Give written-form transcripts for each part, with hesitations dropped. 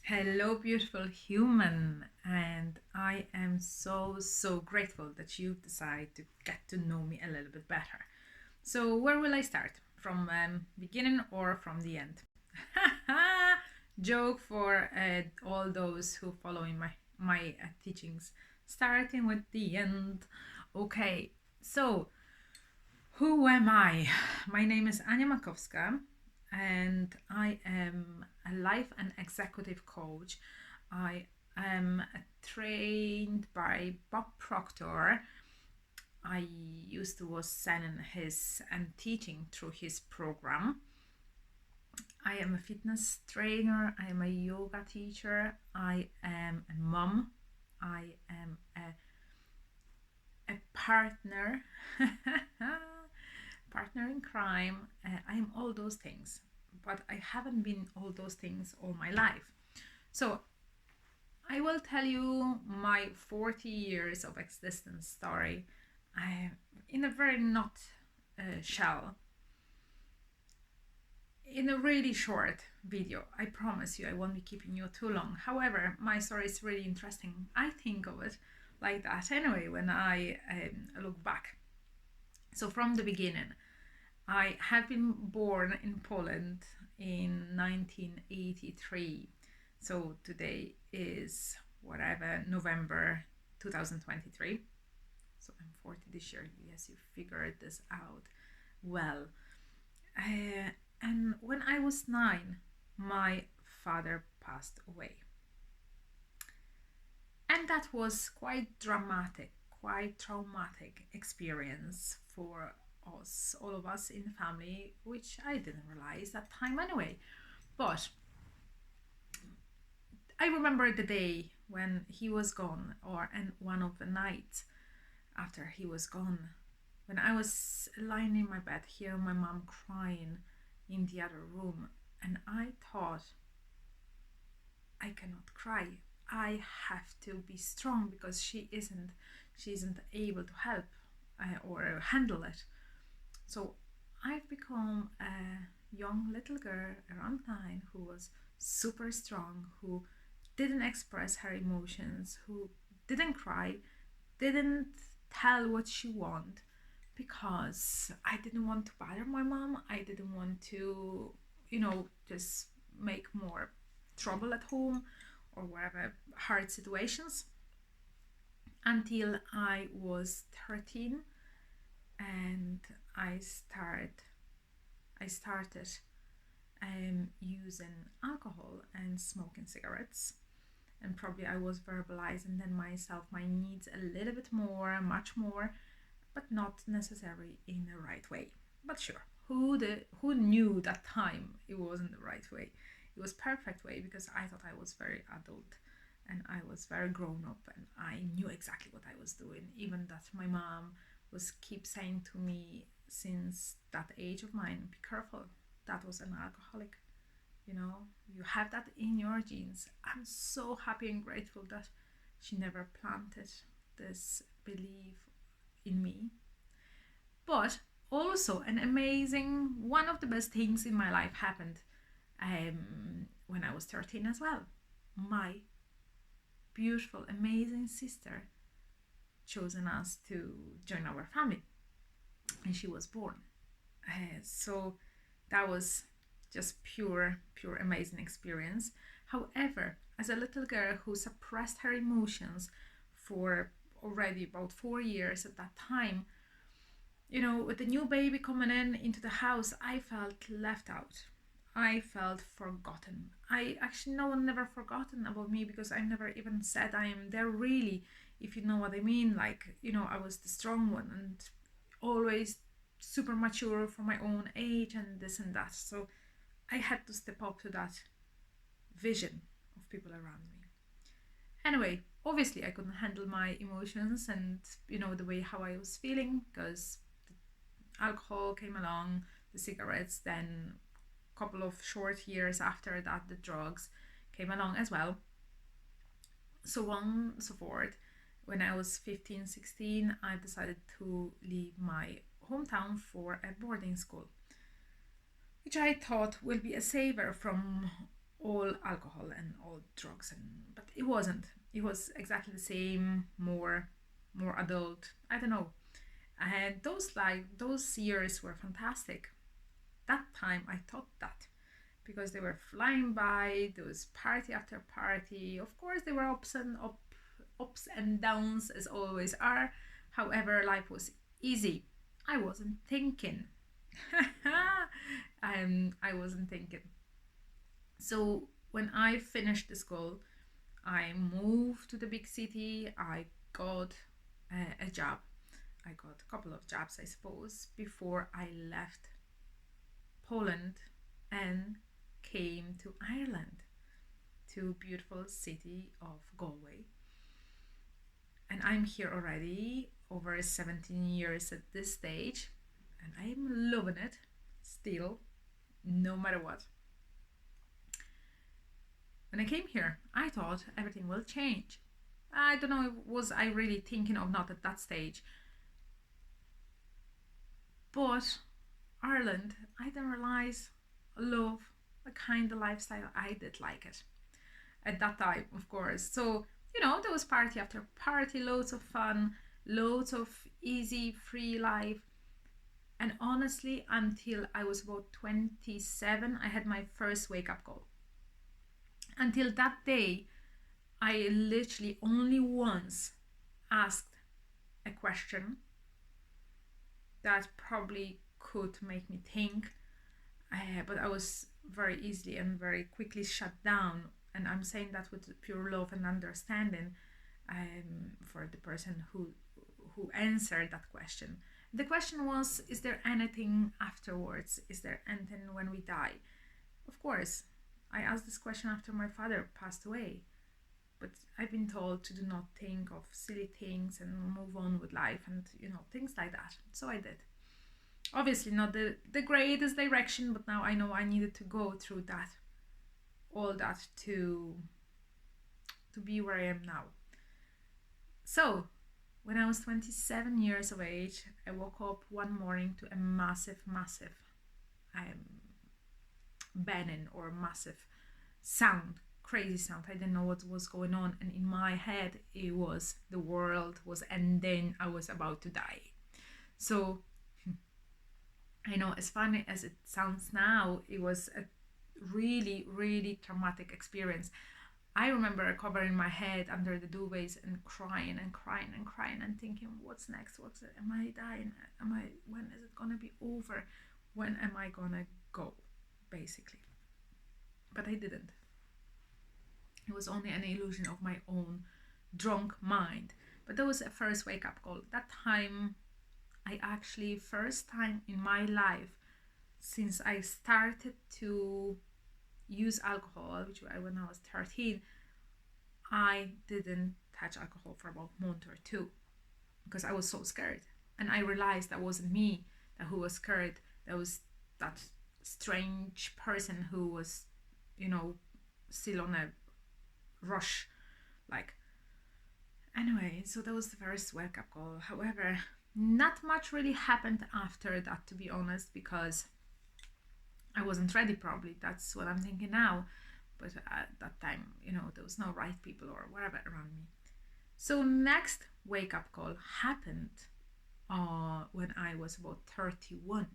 Hello, beautiful human, and I am so grateful that you've decided to get to know me a little bit better. So, where will I start? From beginning or from the end? Joke for all those who following my teachings. Starting with the end. Okay, so who am I? My name is Ania Makowska, and I am a life and executive coach. I am trained by Bob Proctor. I used to was selling his and teaching through his program. I am a fitness trainer. I am a yoga teacher. I am a mom. I am a partner. Partner in crime. I'm all those things, but I haven't been all those things all my life. So I will tell you my 40 years of existence story in a very not shell, in a really short video. I promise you I won't be keeping you too long. However, my story is really interesting. I think of it like that anyway when I look back. So from the beginning, I have been born in Poland in 1983. So today is whatever, November 2023. So I'm 40 this year. Yes, you figured this out well. And when I was 9, my father passed away. And that was quite dramatic, quite traumatic experience for us, all of us in the family, which I didn't realize that time anyway. But I remember the day when he was gone, and one of the nights after he was gone, when I was lying in my bed, hearing my mom crying in the other room, and I thought, I cannot cry. I have to be strong because she isn't able to help or handle it. So I've become a young little girl around 9 who was super strong, who didn't express her emotions, who didn't cry, didn't tell what she wanted, because I didn't want to bother my mom. I didn't want to, just make more trouble at home or whatever hard situations, until I was 13, and I started using alcohol and smoking cigarettes. And probably I was verbalizing then myself my needs a little bit more, much more, but not necessarily in the right way. But sure, who knew that time it wasn't the right way? It was perfect way, because I thought I was very adult and I was very grown up and I knew exactly what I was doing. Even that my mom was keep saying to me since that age of mine, be careful, that was an alcoholic. You have that in your genes. I'm so happy and grateful that she never planted this belief in me. But also, an amazing, one of the best things in my life happened when I was 13 as well. My beautiful, amazing sister chosen us to join our family, and she was born. So that was just pure amazing experience. However, as a little girl who suppressed her emotions for already about 4 years at that time, with the new baby coming into the house, I felt left out. I felt forgotten. No one never forgotten about me, because I never even said I am there really, if you know what I mean. Like, I was the strong one and always super mature for my own age and this and that. So I had to step up to that vision of people around me. Anyway, obviously I couldn't handle my emotions and the way how I was feeling, because the alcohol came along, the cigarettes, then a couple of short years after that the drugs came along as well, so on so forth. When I was 15, 16, I decided to leave my hometown for a boarding school, which I thought will be a saver from all alcohol and all drugs, and but it wasn't. It was exactly the same, more adult. I don't know. And those years were fantastic. That time I thought that because they were flying by. There was party after party. Of course, there were ups and downs as always are. However, life was easy. I wasn't thinking. I wasn't thinking. So when I finished the school, I moved to the big city. I got a job. I got a couple of jobs, I suppose, before I left Poland and came to Ireland, to beautiful city of Galway. And I'm here already over 17 years at this stage, and I'm loving it still, no matter what. When I came here, I thought everything will change. I don't know, was I really thinking of not at that stage. But Ireland, I didn't realize, love the kind of lifestyle I did like it at that time, of course. So, there was party after party, loads of fun, loads of easy, free life. And honestly, until I was about 27, I had my first wake up call. Until that day, I literally only once asked a question that probably could make me think, but I was very easily and very quickly shut down. And I'm saying that with pure love and understanding for the person who answered that question. The question was, is there anything afterwards? Is there anything when we die? Of course, I asked this question after my father passed away. But I've been told to do not think of silly things and move on with life and, things like that. So I did. Obviously not the greatest direction, but now I know I needed to go through that, all that to be where I am now. So when I was 27 years of age, I woke up one morning to a massive banging or massive sound, crazy sound. I didn't know what was going on, and in my head it was the world was ending. I was about to die. So I know, as funny as it sounds now, it was a really, really traumatic experience. I remember covering my head under the duvets and crying and crying and crying and thinking, what's next? Am I dying? When is it gonna be over? When am I gonna go? Basically. But I didn't. It was only an illusion of my own drunk mind. But that was a first wake up call. That time, I actually, first time in my life, since I started to use alcohol, which when I was 13, I didn't touch alcohol for about a month or two because I was so scared. And I realized that wasn't me who was scared. That was that strange person who was, still on a rush. Anyway, so that was the first wake up call. However, not much really happened after that, to be honest, because I wasn't ready, probably. That's what I'm thinking now. But at that time, there was no right people or whatever around me. So next wake up call happened when I was about 31.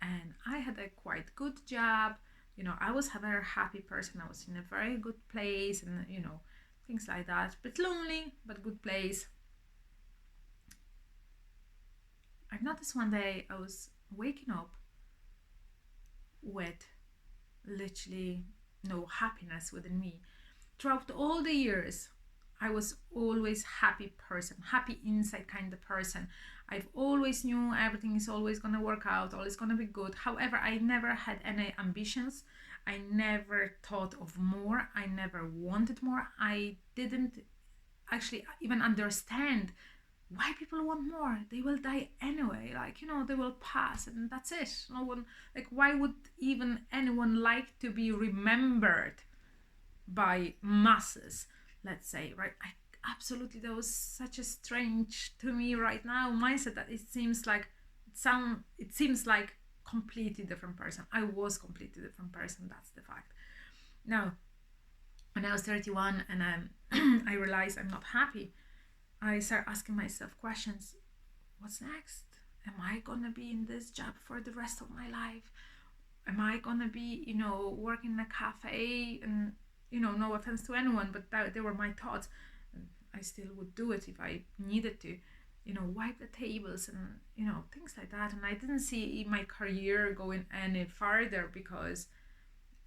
And I had a quite good job. I was a very happy person. I was in a very good place and, things like that. Bit lonely, but good place. I've noticed one day I was waking up with literally no happiness within me. Throughout all the years, I was always happy person, happy inside kind of person. I've always knew everything is always gonna work out, always gonna be good. However, I never had any ambitions. I never thought of more. I never wanted more. I didn't actually even understand why people want more. They will die anyway, they will pass and that's it. No one, why would even anyone like to be remembered by masses, let's say, right? Absolutely, that was such a strange to me right now mindset that it seems like completely different person. I was completely different person, that's the fact. Now, when I was 31 and I realized I'm not happy, I started asking myself questions. What's next? Am I gonna be in this job for the rest of my life? Am I gonna be, working in a cafe? And, no offense to anyone, but they were my thoughts. And I still would do it if I needed to, wipe the tables and, things like that. And I didn't see my career going any farther because,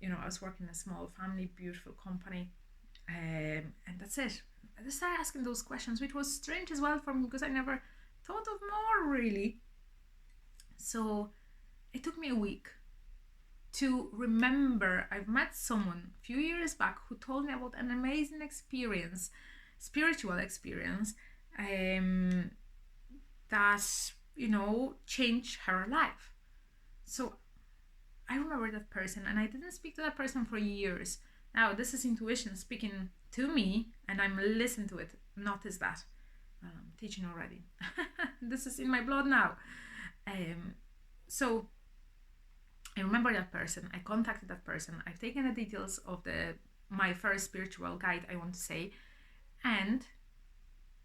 I was working in a small family, beautiful company. And that's it. I just started asking those questions, which was strange as well for me because I never thought of more really. So it took me a week to remember I've met someone a few years back who told me about an amazing experience, spiritual experience, that, changed her life. So I remember that person and I didn't speak to that person for years. Now, this is intuition speaking to me and I'm listening to it. Notice that. I'm teaching already. This is in my blood now. So I remember that person. I contacted that person. I've taken the details of my first spiritual guide, I want to say. And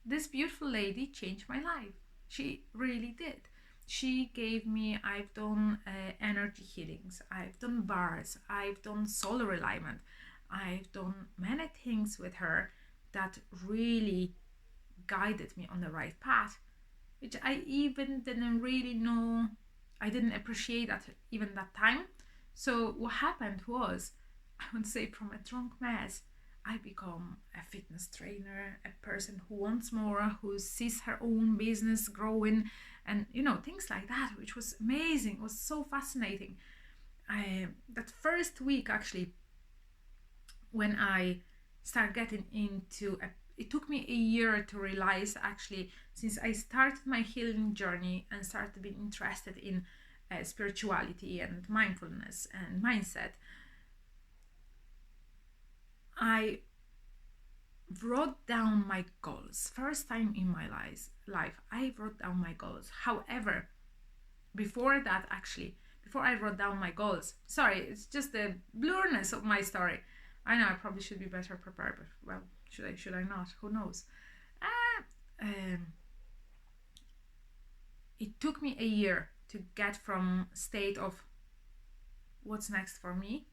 this beautiful lady changed my life. She really did. She gave me, I've done energy healings, I've done bars, I've done solar alignment, I've done many things with her that really guided me on the right path, which I even didn't really know, I didn't appreciate that even that time. So what happened was, I would say from a drunk mess, I become a fitness trainer, a person who wants more, who sees her own business growing, and things like that, which was amazing. It was so fascinating. That first week, actually, when I started getting into it took me a year to realize, actually, since I started my healing journey and started being interested in spirituality and mindfulness and mindset, I wrote down my goals. First time in my life, I wrote down my goals. However, before that, actually, before I wrote down my goals, sorry, it's just the blurriness of my story. I know I probably should be better prepared, but well, should I not? Who knows? It took me a year to get from state of what's next for me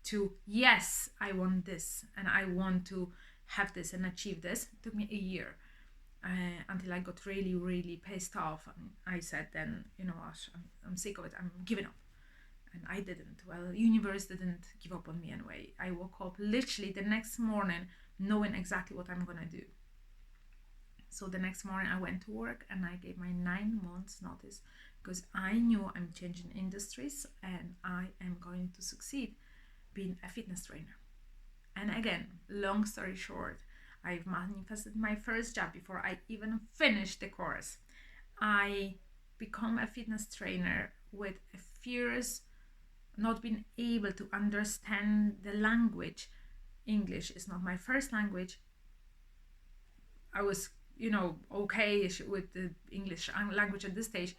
to yes, I want this and I want to have this and achieve this. It took me a year until I got really, really pissed off. And I said, then, you know what, I'm sick of it. I'm giving up. And I didn't. Well, the universe didn't give up on me anyway. I woke up literally the next morning knowing exactly what I'm going to do. So the next morning I went to work and I gave my 9 months notice because I knew I'm changing industries and I am going to succeed being a fitness trainer. And again, long story short, I've manifested my first job before I even finished the course. I become a fitness trainer with a fierce not being able to understand the language. English is not my first language. I was, okay with the English language at this stage,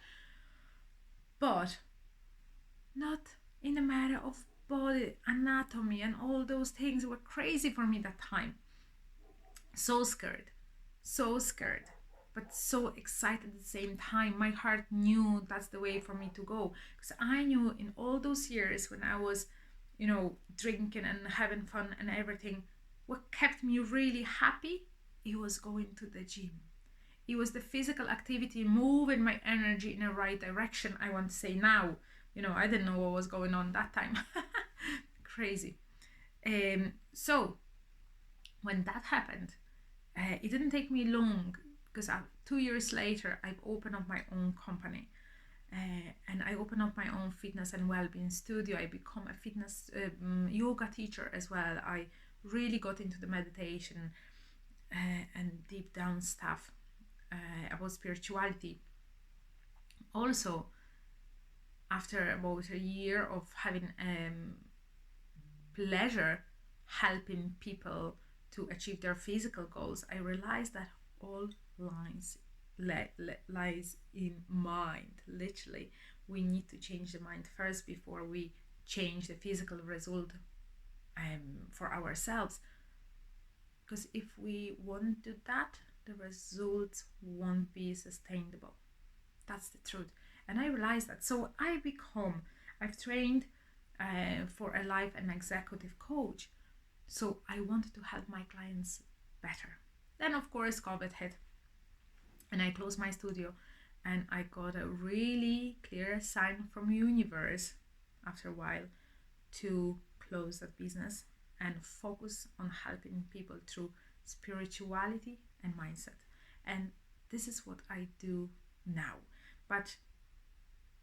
but not in a matter of body anatomy and all those things were crazy for me that time. So scared, but so excited at the same time. My heart knew that's the way for me to go, because I knew in all those years when I was, drinking and having fun and everything, what kept me really happy, it was going to the gym. It was the physical activity, moving my energy in the right direction, I want to say now. I didn't know what was going on that time. Crazy. So when that happened, it didn't take me long, because 2 years later I've opened up my own company, and I opened up my own fitness and well-being studio. I become a fitness yoga teacher as well. I really got into the meditation and deep down stuff about spirituality. Also, after about a year of having pleasure helping people to achieve their physical goals, I realized that all lies in mind. Literally, we need to change the mind first before we change the physical result. for ourselves. Because if we won't do that, the results won't be sustainable. That's the truth. And I realized that. So I've trained for a life and executive coach. So I wanted to help my clients better. Then, of course, COVID hit and I closed my studio, and I got a really clear sign from universe after a while to close that business and focus on helping people through spirituality and mindset. And this is what I do now. But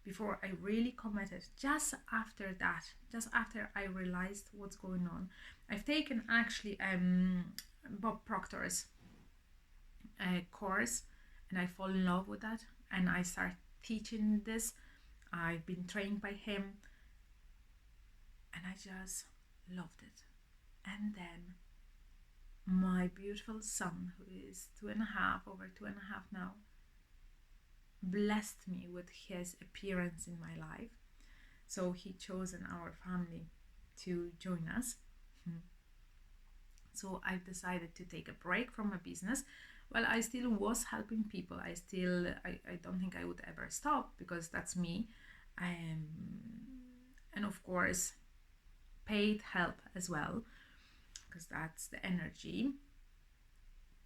before I really committed, just after I realized what's going on, I've taken actually Bob Proctor's course, and I fall in love with that, and I start teaching this. I've been trained by him, and I just loved it. And then my beautiful son, who is over 2.5 now, blessed me with his appearance in my life. So he chosen our family to join us. So I've decided to take a break from my business. Well, I still was helping people. I don't think I would ever stop, because that's me. And of course, paid help as well, because that's the energy.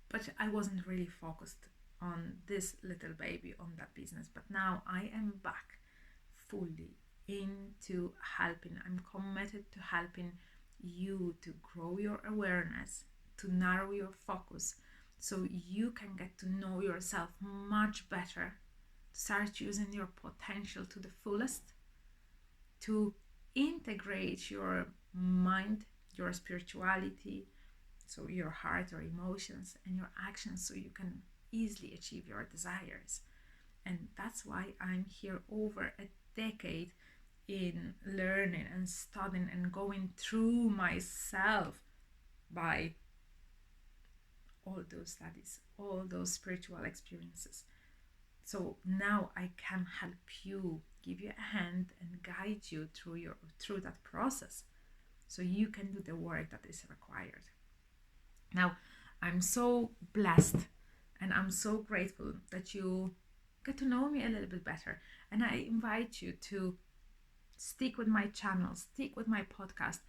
But I wasn't really focused on this little baby, on that business. But now I am back fully into helping. I'm committed to helping you to grow your awareness, to narrow your focus, so you can get to know yourself much better, to start using your potential to the fullest, to integrate your mind, your spirituality, so your heart or emotions, and your actions, so you can easily achieve your desires. And that's why I'm here over a decade in learning and studying and going through myself by all those studies, all those spiritual experiences. So now I can help you, give you a hand and guide you through that process, so you can do the work that is required. Now, I'm so blessed and I'm so grateful that you get to know me a little bit better, and I invite you to stick with my channel, stick with my podcast,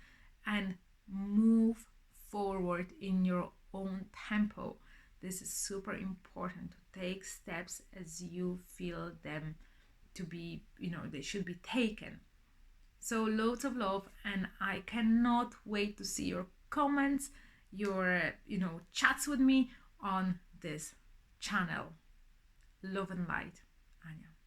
and move forward in your own tempo. This is super important, to take steps as you feel them to be, they should be taken. So loads of love, and I cannot wait to see your comments, your chats with me on this channel. Love and light, Ania.